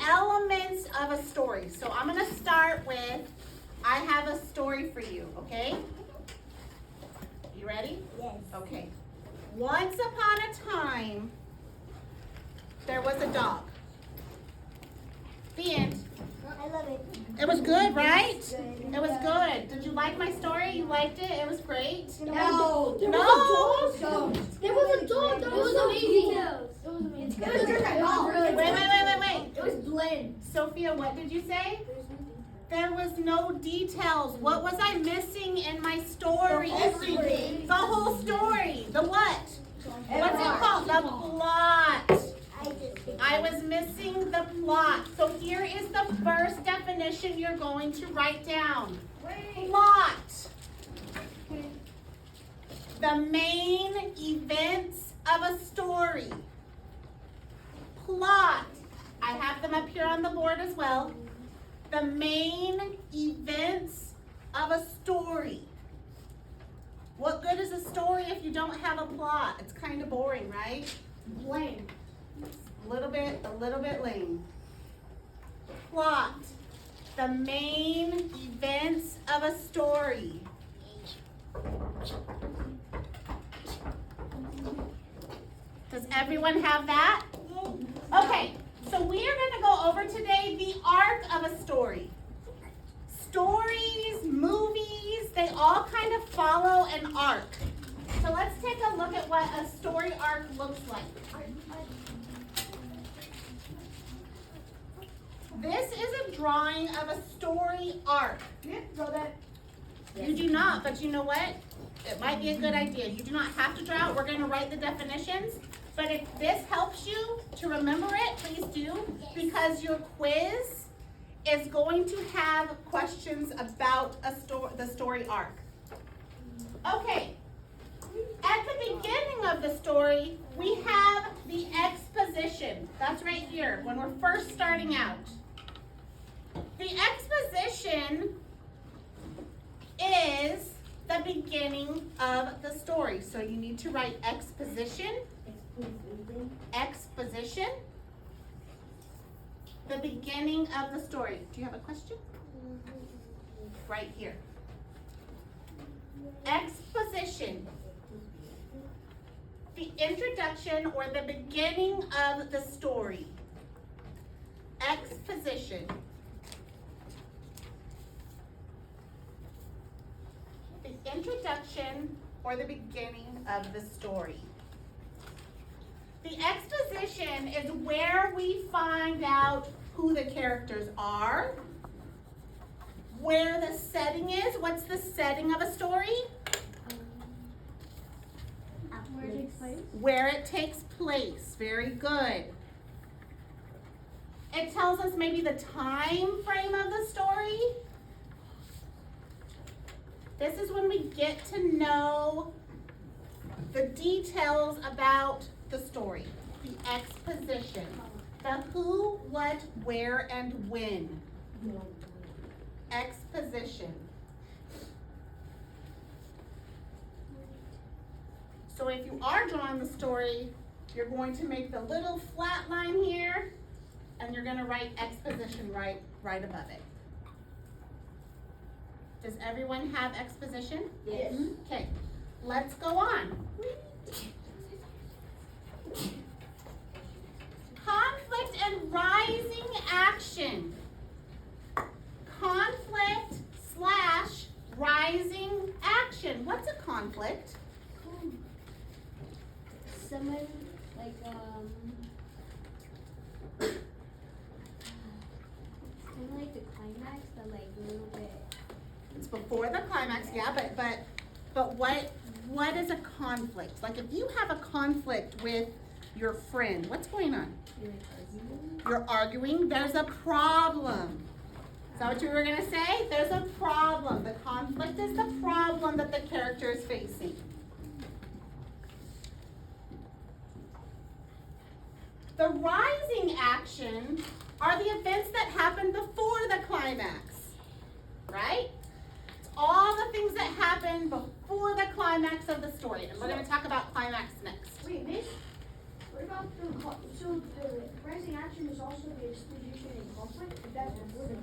elements of a story. So I'm going to start with, I have a story for you, okay? You ready? Yes. Okay. Once upon a time, there was a dog. The end. I love it. It was good, right? Good. It was good. Did you like my story? You liked it? It was great? No. No. There was a dog. That was amazing. It's It was just a dog. Wait. It was bland. Sophia, what did you say? There was no details. What was I missing in my story? Everything. The whole story. The what? What's it called? The plot. I was missing the plot. So here is the first definition you're going to write down. Plot. The main events of a story. Plot. I have them up here on the board as well. The main events of a story. What good is a story if you don't have a plot? It's kind of boring, right? Bland. A little bit lame. Plot. The main events of a story. Does everyone have that? Okay, so we are going to go over today the arc of a story. Stories, movies, they all kind of follow an arc. So let's take a look at what a story arc looks like. This is a drawing of a story arc. You do not, but you know what? It might be a good idea. You do not have to draw it. We're going to write the definitions. But if this helps you to remember it, please do, because your quiz is going to have questions about the story arc. Okay. At the beginning of the story, we have the exposition. That's right here, when we're first starting out. The exposition is the beginning of the story. So you need to write exposition. Exposition. The beginning of the story. Do you have a question? Right here. Exposition. The introduction or the beginning of the story. Exposition. The introduction or the beginning of the story. The exposition is where we find out who the characters are, where the setting is. What's the setting of a story? Where it takes place. Where it takes place. Very good. It tells us maybe the time frame of the story. This is when we get to know the details about the story. The exposition. The who, what, where, and when. Exposition. So if you are drawing the story, you're going to make the little flat line here, and you're going to write exposition right above it. Does everyone have exposition? Yes. Okay, let's go on. Conflict and rising action. Conflict / rising action. What's a conflict? Someone like it's kind of like the climax, but like a little bit. It's before the climax, yeah, but what is a conflict? Like if you have a conflict with your friend, what's going on? You're arguing. There's a problem. Is that what you were gonna say? There's a problem. The conflict is the problem that the character is facing. The rising action are the events that happen before the climax, right? It's all the things that happen before the climax of the story. And we're going to talk about climax next. Wait, Miss, what about so the rising action is also the exposition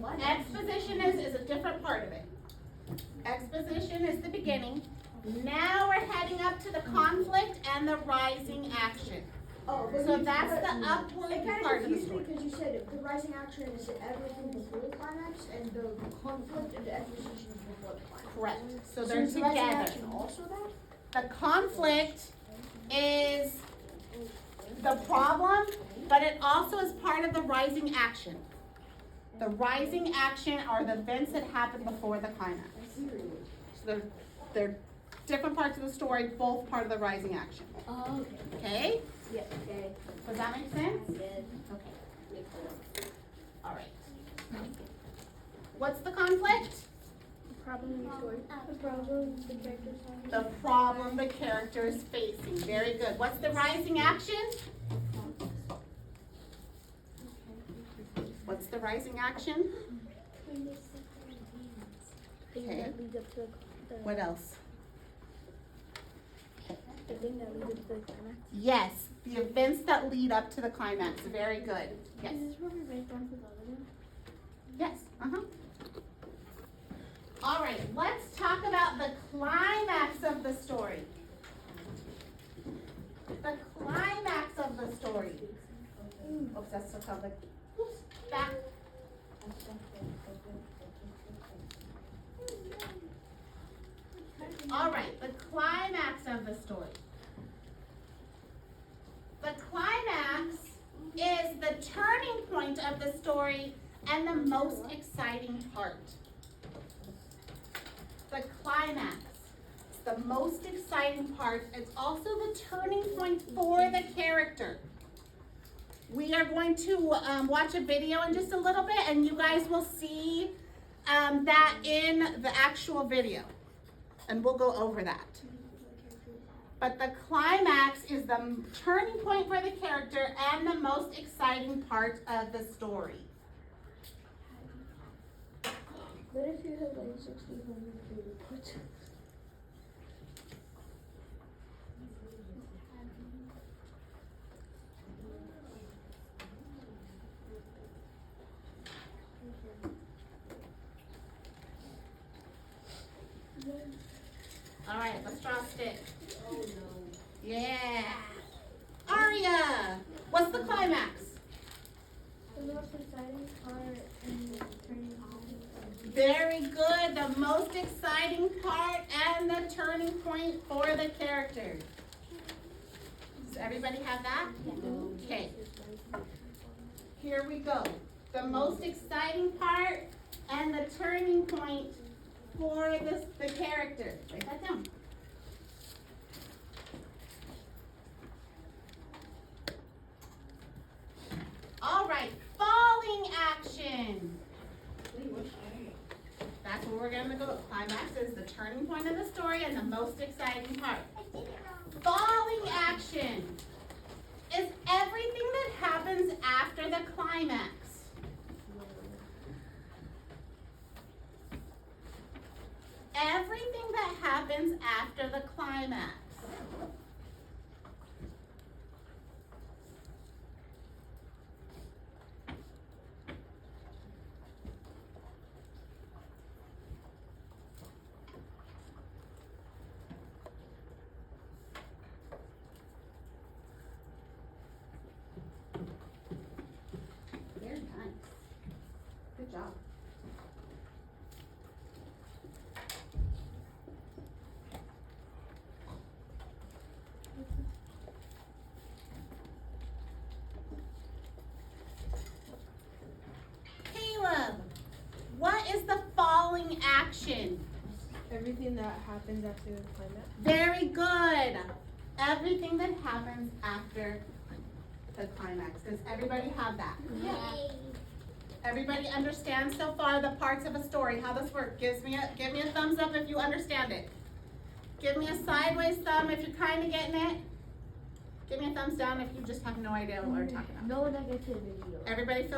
Exposition is a different part of it. Exposition is the beginning. Now we're heading up to the conflict and the rising action. Oh, So that's the upward It kind part of of the confused me story. because you said the rising action is everything before the climax, and the conflict and the exposition is before the climax. Correct. So So they're is the rising together. action also that? The conflict is the problem, but it also is part of the rising action. The rising action are the events that happen before the climax. So they're different parts of the story, both part of the rising action. Oh, Okay? yeah, okay. Does that make sense? Good. Okay. All right. What's the conflict? Problem the story. The problem the characters have. The problem the character is facing. Very good. What's the rising action? What's the rising action? Okay. What else? The thing that leads up to the climax. Yes, the events that lead up to the climax. Very good. Yes. Is this where we write down for the other one? Yes. All right, let's talk about the climax of the story. The climax of the story. Oops, that's so public. Oops, back. All right, the climax of the story. The climax is the turning point of the story and the most exciting part. The climax. It's the most exciting part. It's also the turning point for the character. We are going to watch a video in just a little bit, and you guys will see that in the actual video. And we'll go over that. But the climax is the turning point for the character and the most exciting part of the story. What if you have like 1600 favorite parts? All right, let's draw a stick. Oh no. Yeah. Aria, what's the climax? The most exciting part in the turning point. Very good. The most exciting part and the turning point for the character. Does everybody have that? Okay. Here we go. The most exciting part and the turning point for the character. Write that down. All right, falling action. That's where we're gonna go. Climax is the turning point of the story and the most exciting part. Falling action is everything that happens after the climax. Everything that happens after the climax. Very nice. Good job. Caleb, what is the falling action? Everything that happens after the climax. Very good. Everything that happens after the climax. Does everybody have that? Yay. Everybody understands so far the parts of a story, how this works? Give me a thumbs up if you understand it. Give me a sideways thumb if you're kind of getting it. Give me a thumbs down if you just have no idea what we're talking about. No negativity. Everybody feel